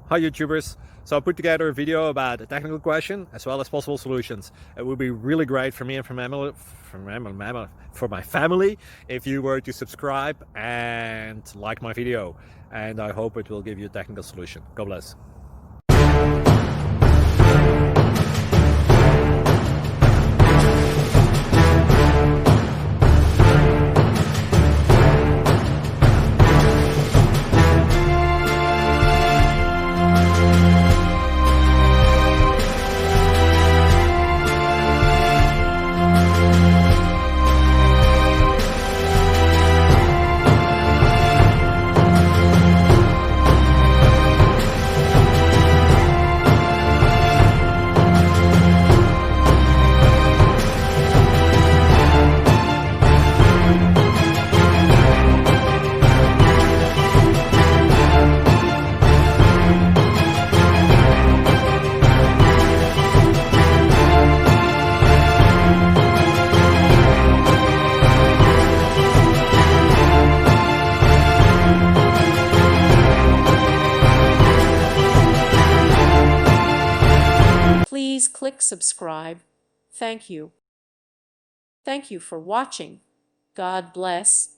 Hi YouTubers. So I put together a video about a technical question as well as possible solutions. It would be really great for me and for my family if you were to subscribe and like my video, and I hope it will give you a technical solution. God bless. Please click subscribe. Thank you. Thank you for watching. God bless.